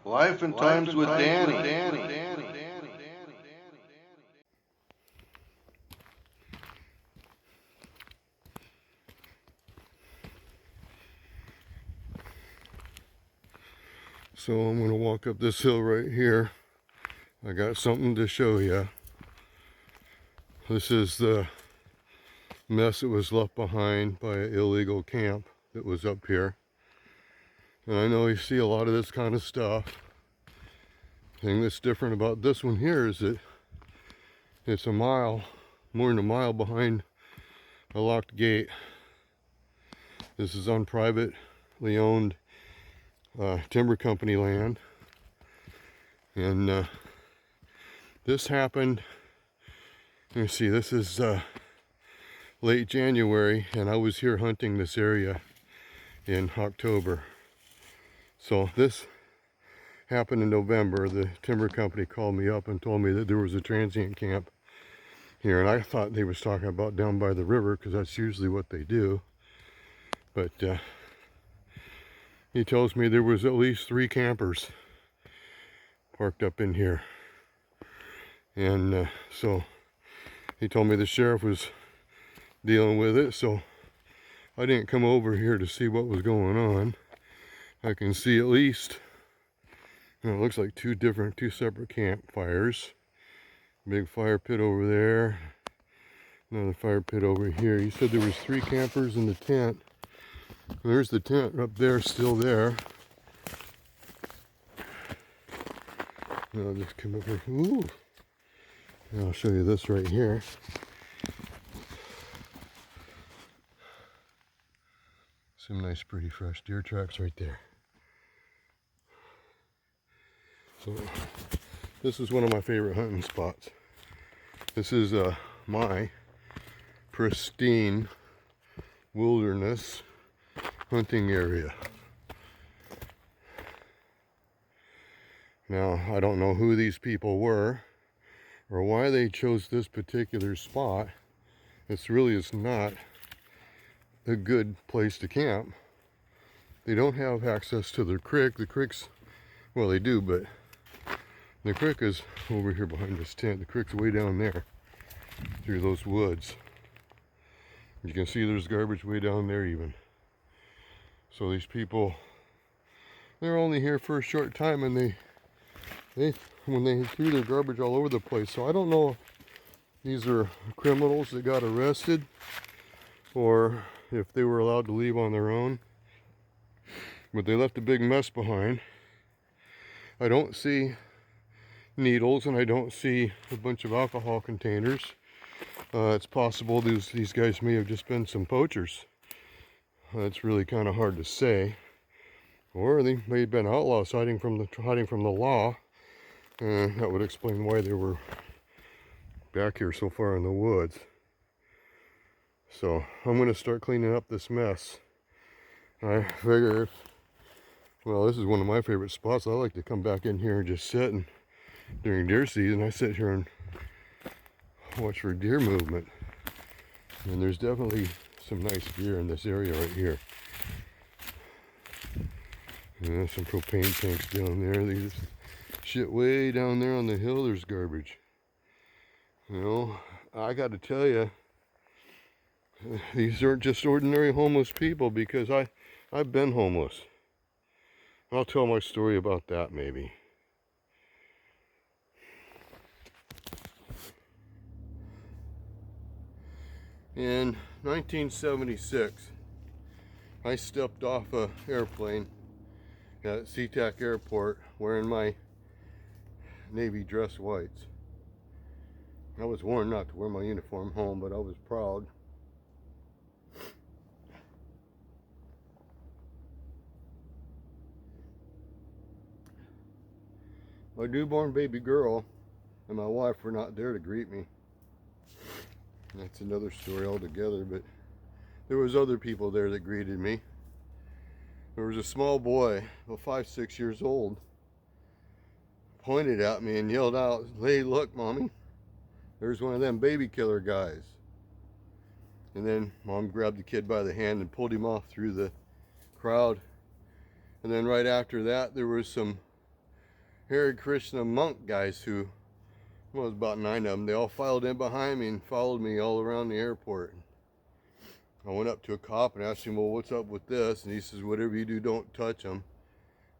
Life and Times with Danny. So I'm going to walk up this hill right here. I got something to show you. This is the mess that was left behind by an illegal camp that was up here. And I know you see a lot of this kind of stuff. The thing that's different about this one here is that it's more than a mile behind a locked gate. This is on privately owned timber company land. And this happened, let me see, this is late January, and I was here hunting this area in October. So this happened in November. The timber company called me up and told me that there was a transient camp here, and I thought they was talking about down by the river because that's usually what they do. But he tells me there was at least 3 campers parked up in here. And so he told me the sheriff was dealing with it, so I didn't come over here to see what was going on. I can see at least, it looks like two separate campfires. Big fire pit over there, another fire pit over here. He said there was 3 campers in the tent. There's the tent up there, still there. Now I'll just come over. Ooh. And I'll show you this right here. Some nice, pretty fresh deer tracks right there. So this is one of my favorite hunting spots. This is my pristine wilderness hunting area. Now, I don't know who these people were or why they chose this particular spot. It's not a good place to camp. They don't have access to the creek. The creek's, well, they do, but the creek is over here behind this tent. The creek's way down there through those woods. You can see there's garbage way down there even. So these people, they're only here for a short time, and they when they threw their garbage all over the place. So I don't know if these are criminals that got arrested or if they were allowed to leave on their own. But they left a big mess behind. I don't see needles, and I don't see a bunch of alcohol containers. It's possible these guys may have just been some poachers. It's really kind of hard to say. Or they may have been outlaws hiding from the law. That would explain why they were back here so far in the woods. So I'm going to start cleaning up this mess. I figure, well, this is one of my favorite spots. I like to come back in here and just sit, and during deer season I sit here and watch for deer movement. And there's definitely some nice deer in this area right here. And there's some propane tanks down there. These shit way down there on the hill, there's garbage. You know, I got to tell you, these aren't just ordinary homeless people, because I've been homeless. I'll tell my story about that maybe. In 1976, I stepped off an airplane at SeaTac Airport wearing my Navy dress whites. I was warned not to wear my uniform home, but I was proud. My newborn baby girl and my wife were not there to greet me. That's another story altogether, but there was other people there that greeted me. There was a small boy, about 5-6 years old, pointed at me and yelled out, "Hey, look, Mommy, there's one of them baby killer guys." And then Mom grabbed the kid by the hand and pulled him off through the crowd. And then right after that, there was some Hare Krishna monk guys who, well, it was about 9 of them. They all filed in behind me and followed me all around the airport. I went up to a cop and asked him, well, what's up with this? And he says, whatever you do, don't touch them.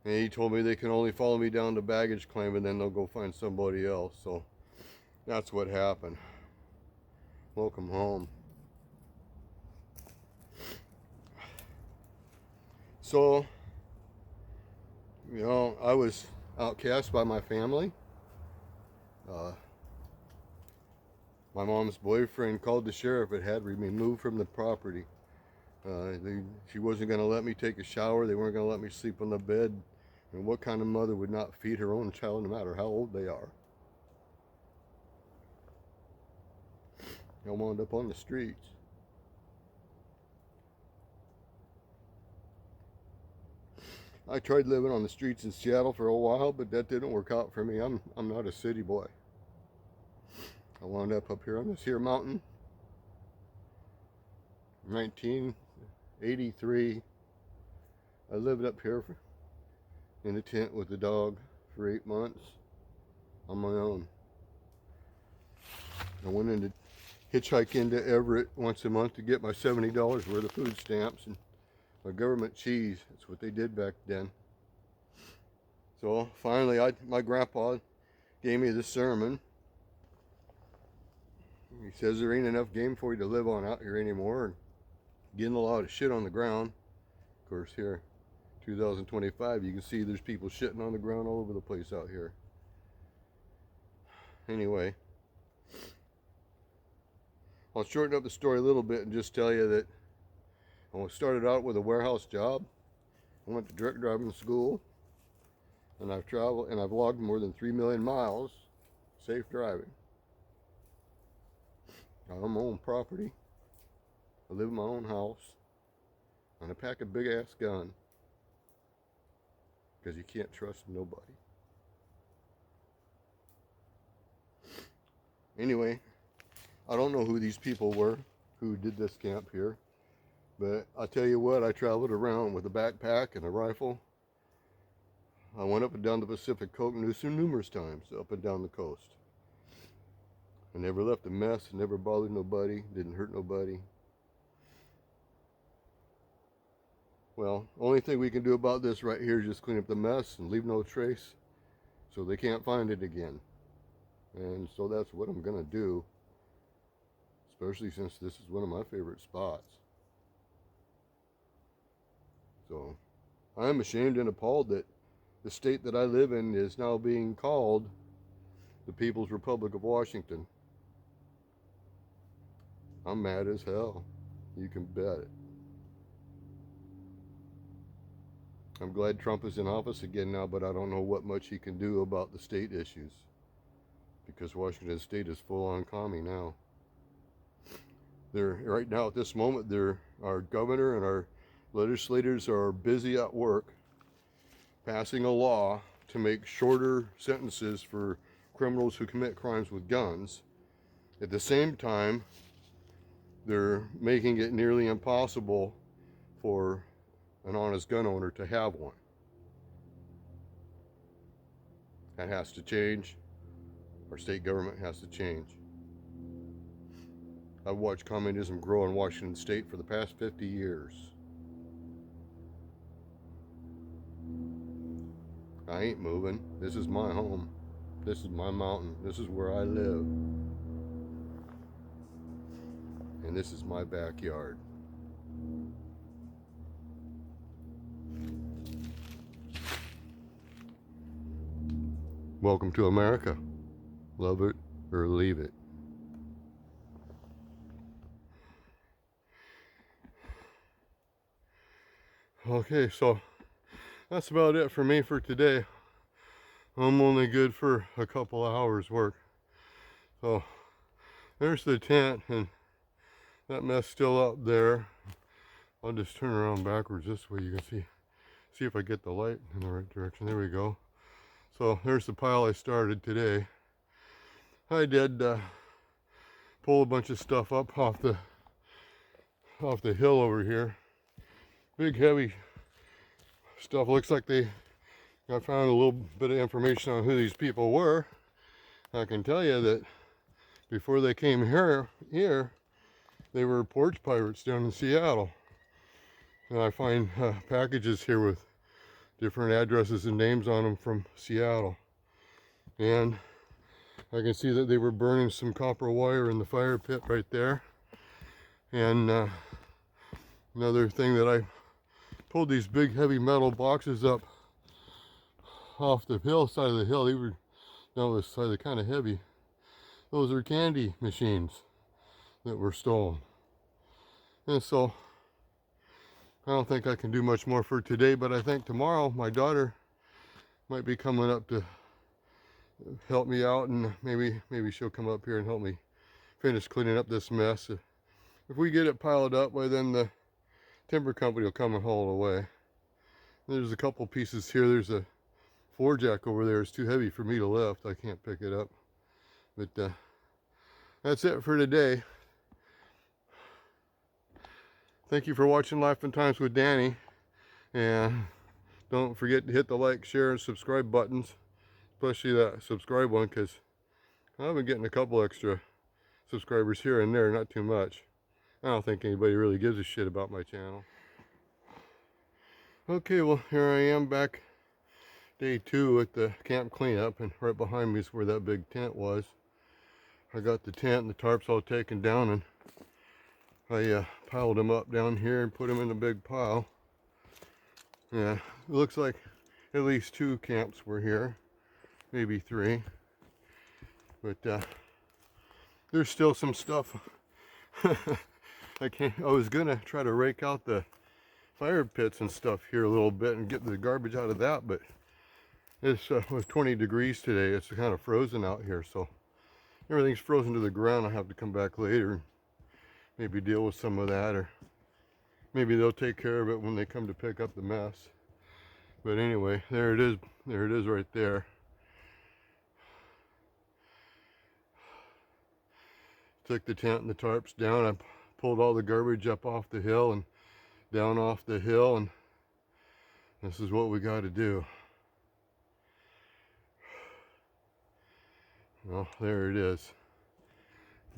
And he told me they can only follow me down to baggage claim and then they'll go find somebody else. So that's what happened. Welcome home. So, you know, I was outcast by my family. My mom's boyfriend called the sheriff and had me moved from the property. She wasn't going to let me take a shower. They weren't going to let me sleep on the bed. And what kind of mother would not feed her own child no matter how old they are? I wound up on the streets. I tried living on the streets in Seattle for a while, but that didn't work out for me. I'm not a city boy. I wound up here on this here mountain. 1983. I lived up here in a tent with a dog for 8 months on my own. I went into hitchhike into Everett once a month to get my $70 worth of food stamps and my government cheese. That's what they did back then. So finally, my grandpa gave me this sermon. He says there ain't enough game for you to live on out here anymore, and getting a lot of shit on the ground. Of course, here, 2025, you can see there's people shitting on the ground all over the place out here. Anyway, I'll shorten up the story a little bit and just tell you that I started out with a warehouse job. I went to truck driving school, and I've traveled and I've logged more than 3 million miles safe driving. I own my own property. I live in my own house, and I pack a big ass gun because you can't trust nobody. Anyway, I don't know who these people were who did this camp here, but I'll tell you what, I traveled around with a backpack and a rifle. I went up and down the Pacific Coast numerous times, up and down the coast. I never left a mess, never bothered nobody, didn't hurt nobody. Well, only thing we can do about this right here is just clean up the mess and leave no trace so they can't find it again. And so that's what I'm going to do, especially since this is one of my favorite spots. So I'm ashamed and appalled that the state that I live in is now being called the People's Republic of Washington. I'm mad as hell. You can bet it. I'm glad Trump is in office again now, but I don't know what much he can do about the state issues, because Washington State is full on commie now. Right now at this moment, our governor and our legislators are busy at work passing a law to make shorter sentences for criminals who commit crimes with guns. At the same time, they're making it nearly impossible for an honest gun owner to have one. That has to change. Our state government has to change. I've watched communism grow in Washington State for the past 50 years. I ain't moving. This is my home. This is my mountain. This is where I live. And this is my backyard. Welcome to America. Love it or leave it. Okay, so that's about it for me for today. I'm only good for a couple of hours work. So there's the tent, and that mess still up there. I'll just turn around backwards this way. You can see if I get the light in the right direction. There we go. So there's the pile I started today. I did pull a bunch of stuff up off the hill over here. Big heavy stuff. Looks like they I found a little bit of information on who these people were. I can tell you that before they came here, they were porch pirates down in Seattle. And I find packages here with different addresses and names on them from Seattle. And I can see that they were burning some copper wire in the fire pit right there. And another thing that I pulled these big heavy metal boxes up off the side of the hill. They were down this side, they're kind of heavy. Those are candy machines that were stolen. And so I don't think I can do much more for today, but I think tomorrow my daughter might be coming up to help me out, and maybe she'll come up here and help me finish cleaning up this mess. If we get it piled up, well, then the timber company will come and haul it away. There's a couple pieces here. There's a floor jack over there. It's too heavy for me to lift. I can't pick it up. But that's it for today. Thank you for watching Life and Times with Danny. And don't forget to hit the like, share, and subscribe buttons. Especially that subscribe one, because I've been getting a couple extra subscribers here and there, not too much. I don't think anybody really gives a shit about my channel. Okay, well, here I am back day 2 at the camp cleanup, and right behind me is where that big tent was. I got the tent and the tarps all taken down, and I piled them up down here and put them in a big pile. Yeah, it looks like at least 2 camps were here, maybe 3. But there's still some stuff. I was gonna try to rake out the fire pits and stuff here a little bit and get the garbage out of that, but it's was 20 degrees today. It's kind of frozen out here, so everything's frozen to the ground. I have to come back later and maybe deal with some of that, or maybe they'll take care of it when they come to pick up the mess. But anyway, there it is right there. Took the tent and the tarps down. I pulled all the garbage up off the hill and down off the hill, and this is what we got to do. Well, there it is.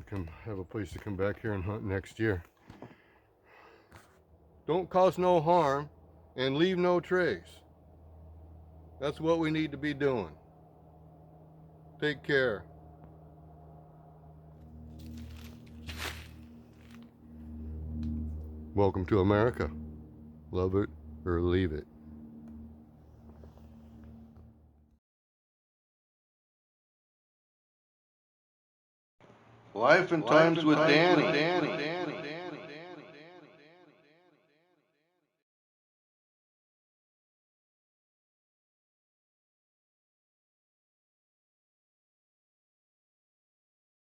Come have a place to come back here and hunt next year. Don't cause no harm and leave no trace. That's what we need to be doing. Take care. Welcome to America. Love it or leave it. Life and Times with Danny.